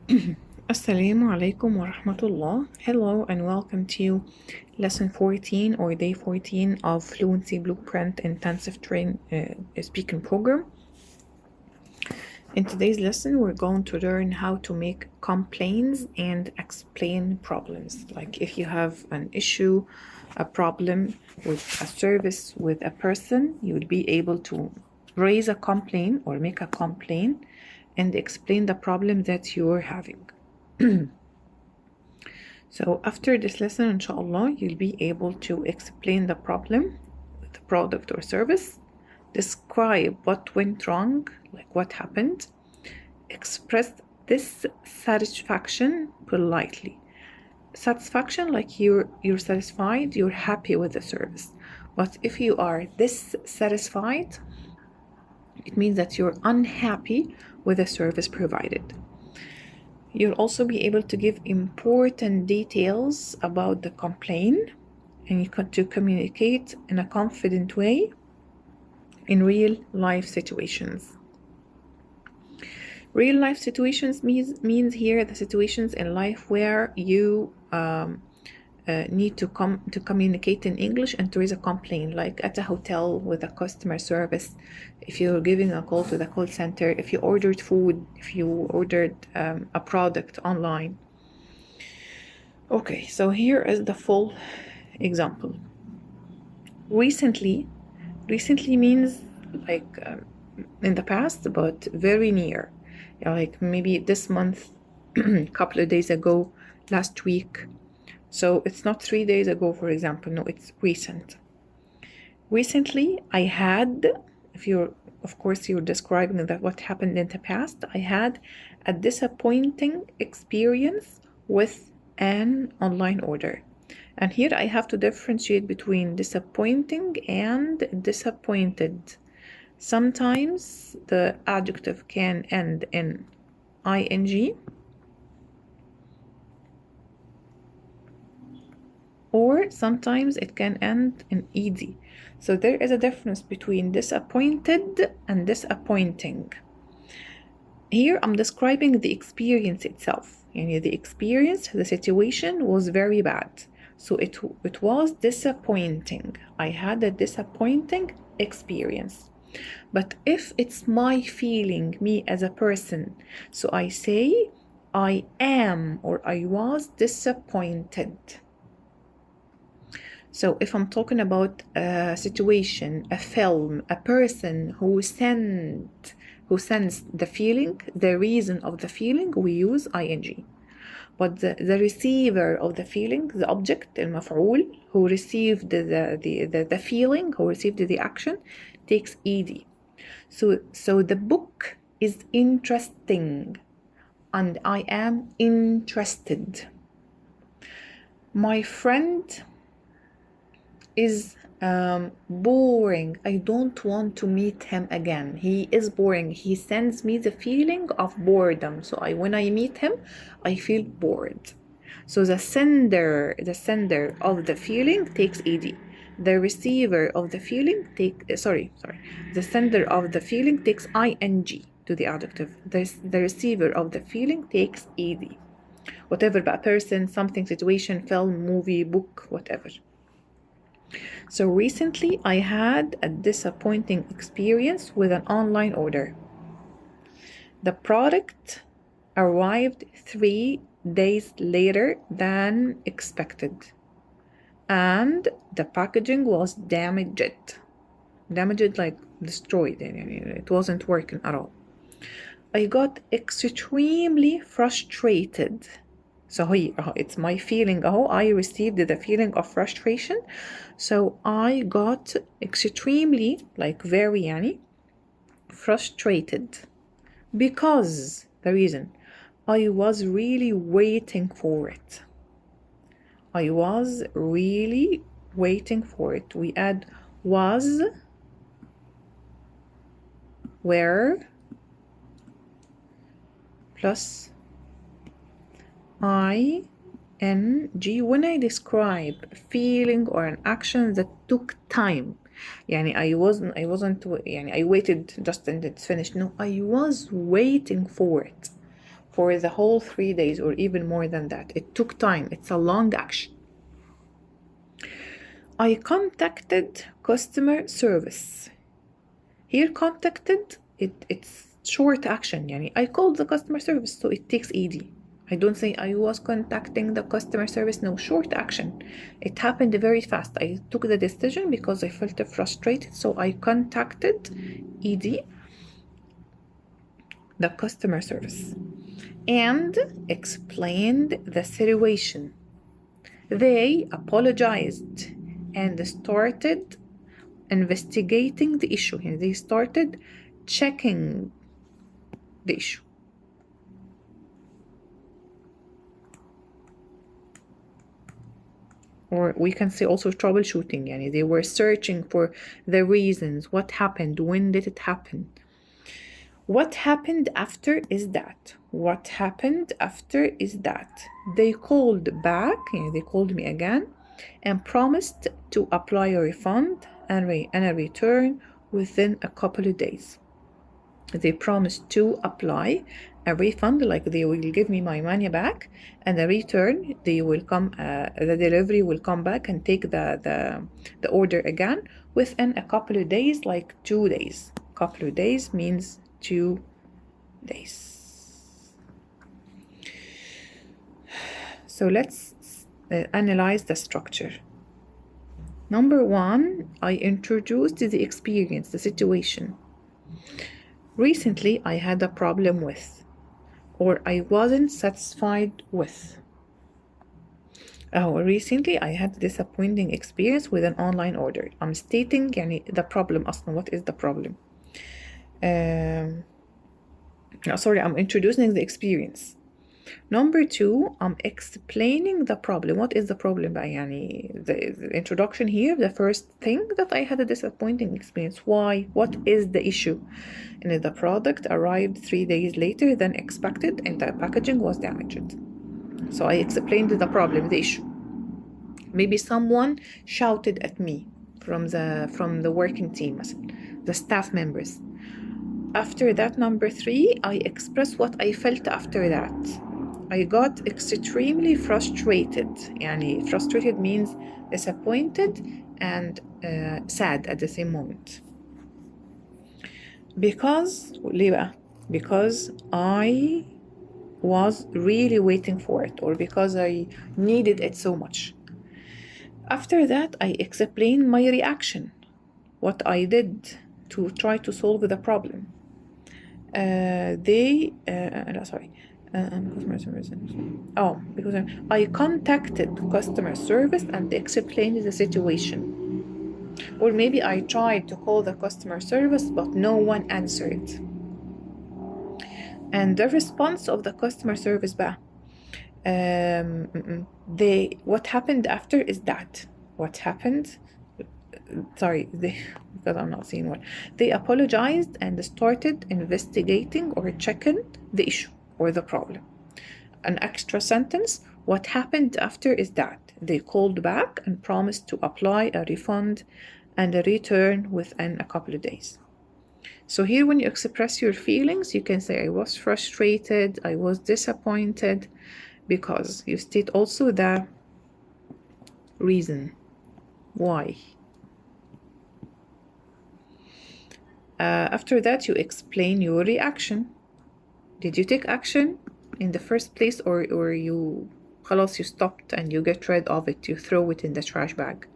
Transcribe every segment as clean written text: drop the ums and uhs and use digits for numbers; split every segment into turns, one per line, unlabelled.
Assalamu alaikum wa rahmatullah. Hello and welcome to lesson 14 or day 14 of Fluency Blueprint Intensive Train Speaking Program. In today's lesson, we're going to learn how to make complaints and explain problems. Like if you have an issue, a problem with a service with a person, you would be able to raise a complaint or make a complaint and explain the problem that you're having. So after this lesson, inshallah, you'll be able to explain the problem with the product or service, describe what went wrong, like what happened, express dissatisfaction politely. Satisfaction, like you're satisfied, you're happy with the service. But if you are dissatisfied, it means that you're unhappy with the service provided. You'll also be able to give important details about the complaint, and you can to communicate in a confident way in real life situations. Real life situations means here the situations in life where you need to communicate in English and to raise a complaint, like at a hotel with a customer service, if you're giving a call to the call center, if you ordered food, if you ordered a product online. Okay, so here is the full example. Recently means like in the past, but very near. Yeah, like maybe this month, a couple of days ago, last week. So it's not 3 days ago, for example. No, it's recent. Recently, I had, of course, you're describing that what happened in the past, I had a disappointing experience with an online order. And here I have to differentiate between disappointing and disappointed. Sometimes the adjective can end in ing, or sometimes it can end in ed. So there is a difference between disappointed and disappointing. Here I'm describing the experience itself. The experience, the situation was very bad. So it was disappointing. I had a disappointing experience. But if it's my feeling, me as a person, so I say I am or I was disappointed. So if I'm talking about a situation, a film, a person who sends the feeling, the reason of the feeling, we use ing. But the receiver of the feeling, the object, المفعول, who received the feeling, who received the action, takes ed. So the book is interesting, and I am interested. My friend is boring. I don't want to meet him again. He is boring. He sends me the feeling of boredom. So when I meet him, I feel bored. So the sender of the feeling takes ed. The receiver of the feeling the sender of the feeling takes ing to the adjective. The receiver of the feeling takes ed. Whatever, a person, something, situation, film, movie, book, whatever. So recently I had a disappointing experience with an online order. The product arrived 3 days later than expected, and the packaging was damaged, like destroyed. It wasn't working at all. I got extremely frustrated. So it's my feeling. I received the feeling of frustration. So I got extremely, like very, frustrated, because the reason I was really waiting for it. I was really waiting for it. We add was, were, plus ing when I describe a feeling or an action that took time. I waited just and it's finished. No, I was waiting for it for the whole 3 days or even more than that. It took time. It's a long action. I contacted customer service. Here contacted, it's short action. يعني I called the customer service, so it takes ED. I don't say I was contacting the customer service. No, short action. It happened very fast. I took the decision because I felt frustrated, so I contacted ED, the customer service, and explained the situation. They apologized and started investigating the issue. And they started checking the issue. Or we can say also troubleshooting. Yani they were searching for the reasons. What happened? When did it happen? What happened after is that. What happened after is that they called back. They called me again and promised to apply a refund and a return within a couple of days. They promised to apply a refund, like they will give me my money back, and a return, they will come, the delivery will come back and take the order again within a couple of days, like 2 days. Couple of days means 2 days. So let's analyze the structure. Number 1, I introduced the experience, the situation. Recently, I had a problem with, or I wasn't satisfied with. Recently, I had a disappointing experience with an online order. I'm stating the problem أصلا. What is the problem? I'm introducing the experience. Number 2, I'm explaining the problem. What is the problem? The introduction here, the first thing that I had a disappointing experience. Why? What is the issue? And the product arrived 3 days later than expected and the packaging was damaged. So I explained the problem, the issue. Maybe someone shouted at me from the working team, the staff members. After that, number 3, I expressed what I felt after that. I got extremely frustrated. Frustrated means disappointed and sad at the same moment. Because I was really waiting for it, or because I needed it so much. After that, I explained my reaction, what I did to try to solve the problem. Because I contacted customer service and explained the situation. Or maybe I tried to call the customer service, but no one answered. And the response of the customer service what happened after is that. What happened? Because I'm not seeing one. They apologized and started investigating or checking the issue or the problem. An extra sentence, what happened after is that. They called back and promised to apply a refund and a return within a couple of days. So here when you express your feelings, you can say I was frustrated, I was disappointed, because you state also the reason why. After that, you explain your reaction. Did you take action in the first place, or you stopped and you get rid of it, you throw it in the trash bag?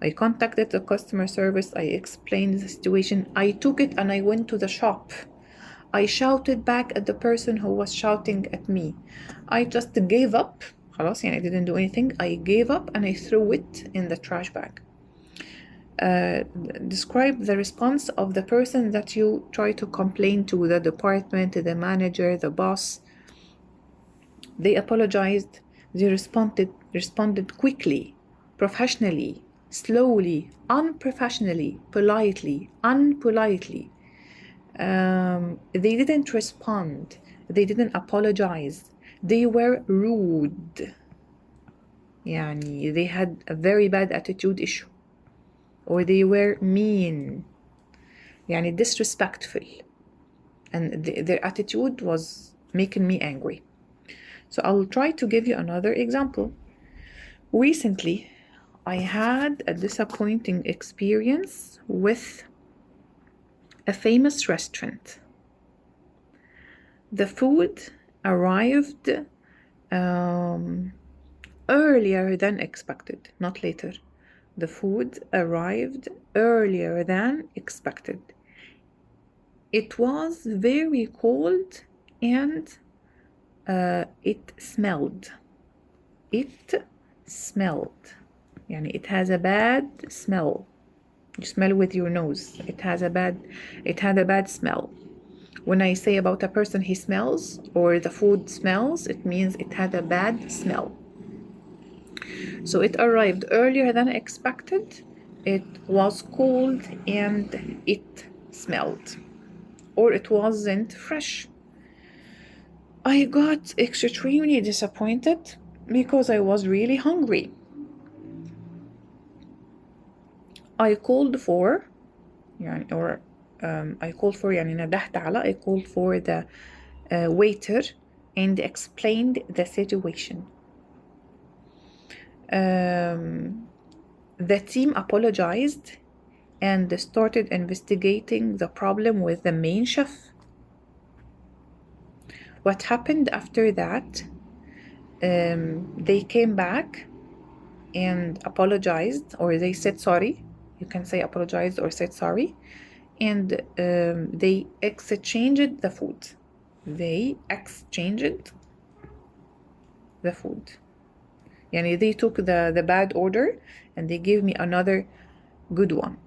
I contacted the customer service, I explained the situation, I took it and I went to the shop. I shouted back at the person who was shouting at me. I just gave up. I didn't do anything. I gave up and I threw it in the trash bag. Describe the response of the person that you try to complain to, the department, the manager, the boss. They apologized. They responded quickly, professionally, slowly, unprofessionally, politely, unpolitely. They didn't respond. They didn't apologize. They were rude. They had a very bad attitude issue. Or they were mean. disrespectful. And their attitude was making me angry. So I'll try to give you another example. Recently, I had a disappointing experience with a famous restaurant. The food arrived earlier than expected, not later. The food arrived earlier than expected. It was very cold and it smelled. It smelled. يعني it has a bad smell. You smell with your nose. It had a bad smell. When I say about a person he smells or the food smells, it means it had a bad smell. So it arrived earlier than expected. It was cold and it smelled. Or it wasn't fresh. I got extremely disappointed because I was really hungry. I called for ندهت على I called for the waiter and explained the situation. The team apologized and started investigating the problem with the main chef. What happened after that? They came back and apologized, or they said sorry. You can say apologized or said sorry. And they exchanged the food. They exchanged the food. Yani they took the bad order and they gave me another good one.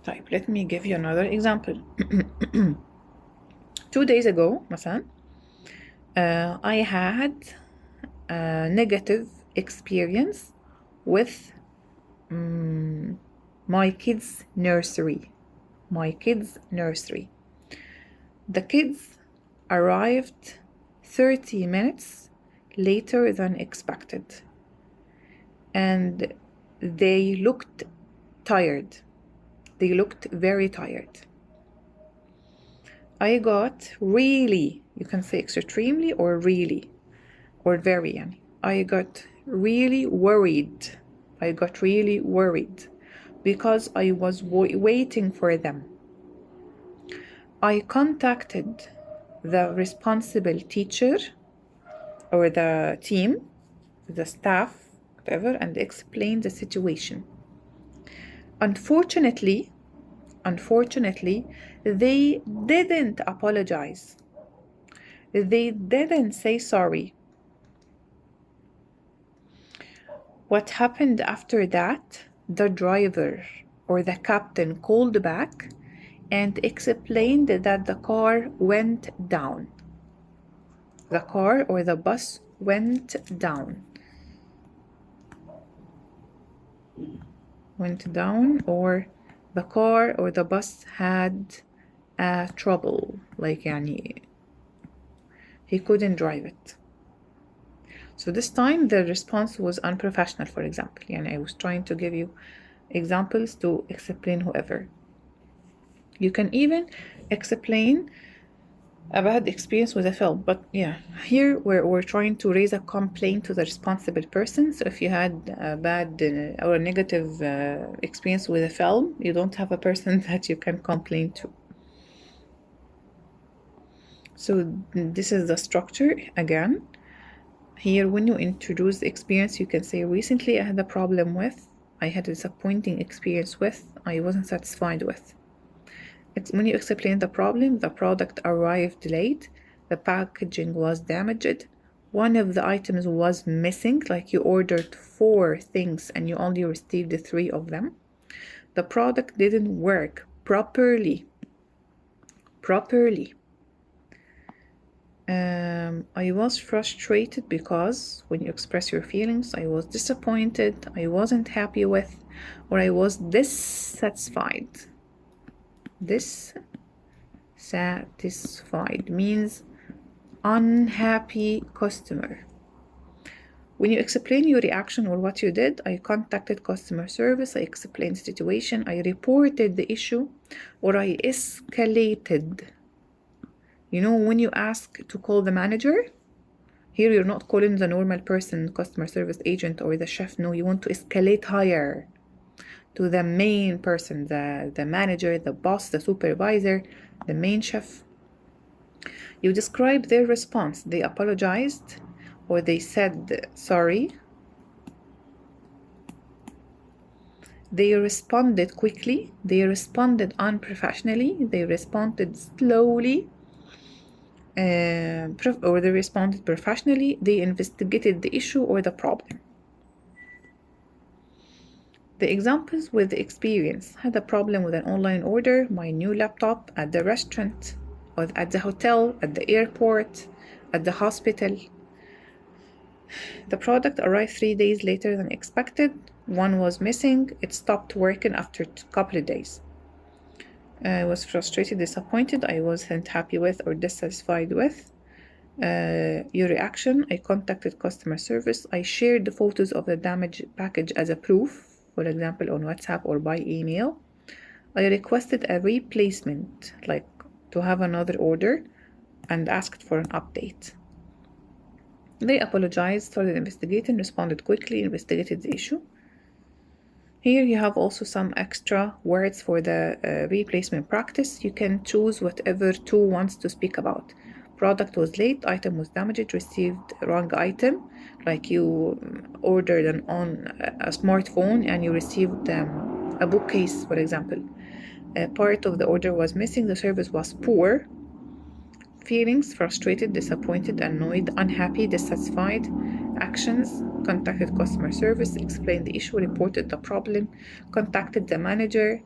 طيب, let me give you another example. 2 days ago, مثلا, I had a negative experience with my kids' nursery. The kids arrived 30 minutes later than expected. And they looked tired. They looked very tired. I got really, you can say extremely or really, or very, I got really worried. Because I was waiting for them. I contacted the responsible teacher or the team, the staff, whatever, and explained the situation. Unfortunately, they didn't apologize. They didn't say sorry. What happened after that? The driver or the captain called back and explained that the car went down. The car or the bus went down. Or the car or the bus had trouble, like he couldn't drive it. So this time the response was unprofessional, for example. I was trying to give you examples to explain whoever. You can even explain a bad experience with a film, but here we're trying to raise a complaint to the responsible person. So if you had a bad or a negative experience with a film, you don't have a person that you can complain to. So this is the structure again. Here, when you introduce the experience, you can say, recently I had a problem with, I had a disappointing experience with, I wasn't satisfied with. When you explain the problem, the product arrived late, the packaging was damaged, one of the items was missing, like you ordered 4 things and you only received 3 of them. The product didn't work properly. I was frustrated because when you express your feelings, I was disappointed, I wasn't happy with, or I was dissatisfied. Dissatisfied means unhappy customer. When you explain your reaction or what you did, I contacted customer service, I explained the situation, I reported the issue, or I escalated You know, when you ask to call the manager, here you're not calling the normal person, customer service agent or the chef. No, you want to escalate higher to the main person, the manager, the boss, the supervisor, the main chef. You describe their response. They apologized or they said sorry. They responded quickly. They responded unprofessionally. They responded slowly. Or they responded professionally. They investigated the issue or the problem. The examples with the experience: had a problem with an online order, my new laptop, at the restaurant, or at the hotel, at the airport, at the hospital. The product arrived 3 days later than expected. One was missing. It stopped working after a couple of days. I was frustrated, disappointed. I wasn't happy with or dissatisfied with your reaction. I contacted customer service. I shared the photos of the damaged package as a proof, for example, on WhatsApp or by email. I requested a replacement, like to have another order, and asked for an update. They apologized, started investigating, responded quickly, investigated the issue. Here you have also some extra words for the replacement practice. You can choose whatever tool wants to speak about. Product was late, item was damaged, received wrong item, like you ordered on a smartphone and you received a bookcase, for example. Part of the order was missing, the service was poor. Feelings: frustrated, disappointed, annoyed, unhappy, dissatisfied. Actions: contacted customer service, explained the issue, reported the problem, contacted the manager,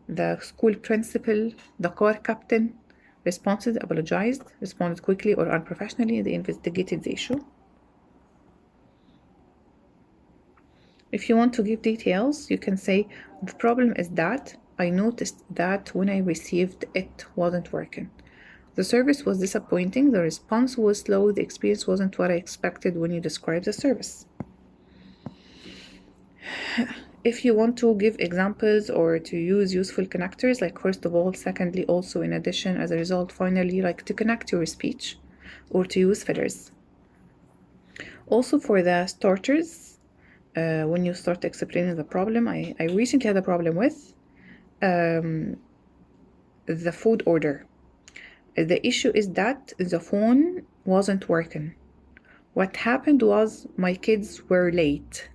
the school principal, the car captain. Responses: apologized, responded quickly or unprofessionally, they investigated the issue. If you want to give details, you can say, the problem is that I noticed that when I received it wasn't working. The service was disappointing, the response was slow, the experience wasn't what I expected when you describe the service. If you want to give examples or to use useful connectors, like first of all, secondly, also, in addition, as a result, finally, like to connect your speech, or to use fillers. Also for the starters, when you start explaining the problem, I recently had a problem with the food order. The issue is that the phone wasn't working. What happened was my kids were late.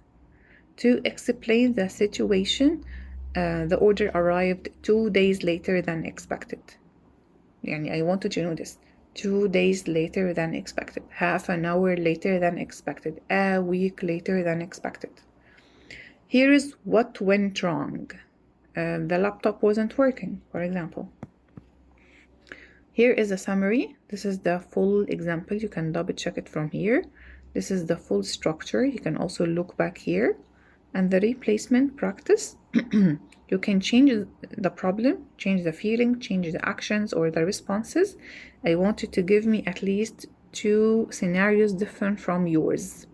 To explain the situation, the order arrived 2 days later than expected. I wanted you to know this. 2 days later than expected. Half an hour later than expected. A week later than expected. Here is what went wrong. The laptop wasn't working, for example. Here is a summary. This is the full example. You can double check it from here. This is the full structure. You can also look back here. And the replacement practice, you can change the problem, change the feeling, change the actions or the responses. I want you to give me at least 2 scenarios different from yours.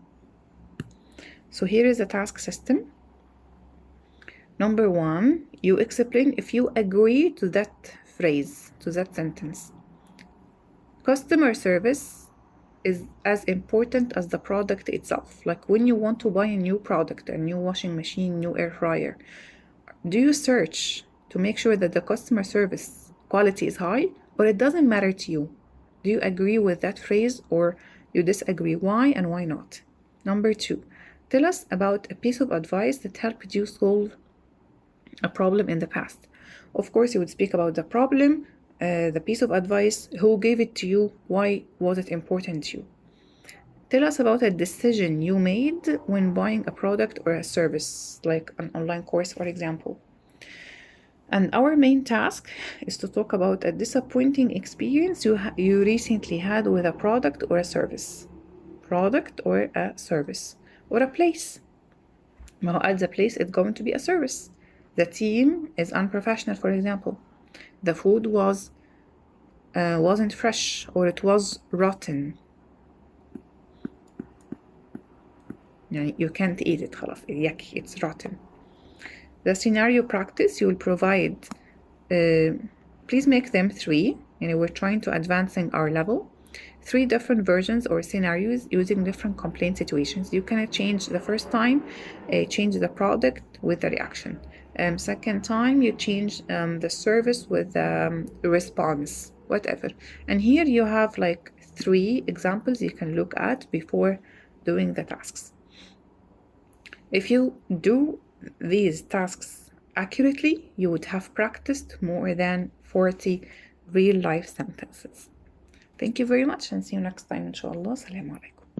So here is the task system. Number 1, you explain if you agree to that phrase, to that sentence. Customer service is as important as the product itself. Like when you want to buy a new product, a new washing machine, new air fryer, do you search to make sure that the customer service quality is high, or it doesn't matter to you? Do you agree with that phrase or you disagree? Why and why not? Number 2, tell us about a piece of advice that helped you solve a problem in the past. Of course, you would speak about the problem, the piece of advice, who gave it to you, why was it important to you. Tell us about a decision you made when buying a product or a service, like an online course, for example. And our main task is to talk about a disappointing experience you recently had with a product or a service. Product or a service. Or a place. Now, at the place, it's going to be a service. The team is unprofessional, for example. The food wasn't fresh, or it was rotten. You can't eat it, خلاص, yucky, it's rotten. The scenario practice you will provide, please make them 3. we're trying to advancing our level. 3 different versions or scenarios using different complaint situations. You can change the first time, change the product with the reaction. Second time, you change the service with response, whatever. And here you have like 3 examples you can look at before doing the tasks. If you do these tasks accurately, you would have practiced more than 40 real life sentences. Thank you very much and see you next time, inshallah. Assalamu alaikum.